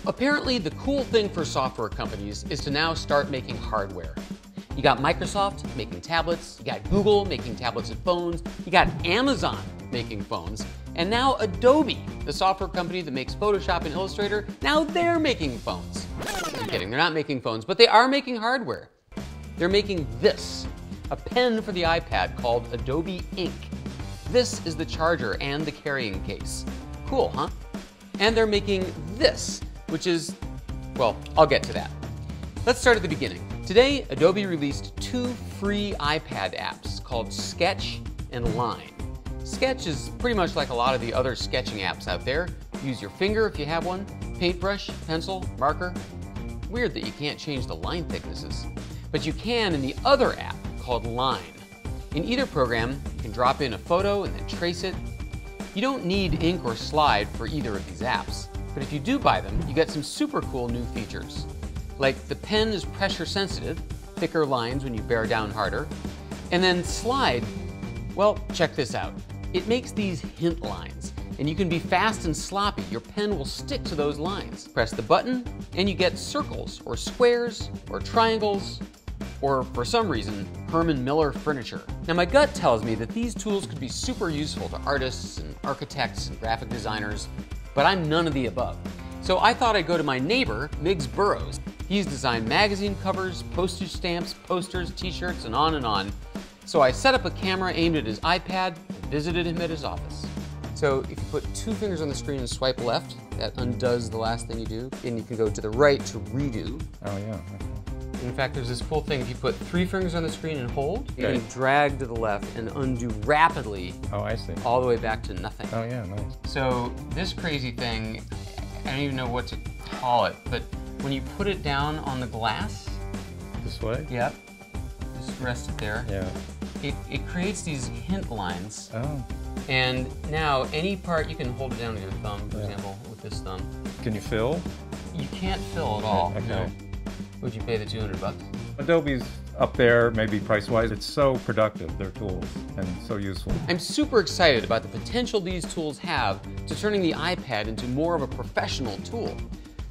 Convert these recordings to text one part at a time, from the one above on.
Apparently, the cool thing for software companies is to now start making hardware. You got Microsoft making tablets, you got Google making tablets and phones, you got Amazon making phones, and now Adobe, the software company that makes Photoshop and Illustrator, now they're making phones. I'm kidding, they're not making phones, but they are making hardware. They're making this, a pen for the iPad called Adobe Ink. This is the charger and the carrying case. Cool, huh? And they're making this, which is, well, I'll get to that. Let's start at the beginning. Today, Adobe released 2 free iPad apps called Sketch and Line. Sketch is pretty much like a lot of the other sketching apps out there. Use your finger if you have one, paintbrush, pencil, marker. Weird that you can't change the line thicknesses. But you can in the other app called Line. In either program, you can drop in a photo and then trace it. You don't need ink or slide for either of these apps, but if you do buy them, you get some super cool new features. Like the pen is pressure sensitive, thicker lines when you bear down harder. And then slide, well, check this out. It makes these hint lines, and you can be fast and sloppy. Your pen will stick to those lines. Press the button, and you get circles, or squares, or triangles, or for some reason, Herman Miller furniture. Now my gut tells me that these tools could be super useful to artists and architects and graphic designers, but I'm none of the above. So I thought I'd go to my neighbor, Miggs Burrows. He's designed magazine covers, postage stamps, posters, t-shirts, and on. So I set up a camera aimed at his iPad and visited him at his office. So if you put 2 fingers on the screen and swipe left, that undoes the last thing you do, and you can go to the right to redo. Oh yeah. In fact, there's this cool thing. If you put 3 fingers on the screen and hold, you can drag to the left and undo rapidly. Oh, I see. All the way back to nothing. Oh yeah, nice. So this crazy thing, I don't even know what to call it, but when you put it down on the glass. This way? Yep. Just rest it there. Yeah. It creates these hint lines. Oh. And now any part, you can hold it down with your thumb, for example, with this thumb. Can you fill? You can't fill at all. Okay. No. Would you pay the 200 bucks? Adobe's up there, maybe price-wise. It's so productive, their tools, and so useful. I'm super excited about the potential these tools have to turning the iPad into more of a professional tool.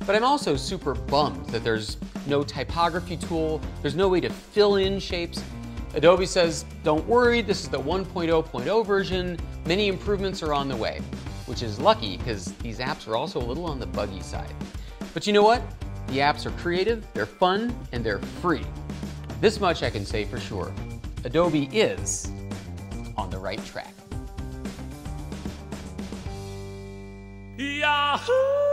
But I'm also super bummed that there's no typography tool, there's no way to fill in shapes. Adobe says, don't worry, this is the 1.0.0 version. Many improvements are on the way, which is lucky because these apps are also a little on the buggy side. But you know what? The apps are creative, they're fun, and they're free. This much I can say for sure. Adobe is on the right track. Yahoo!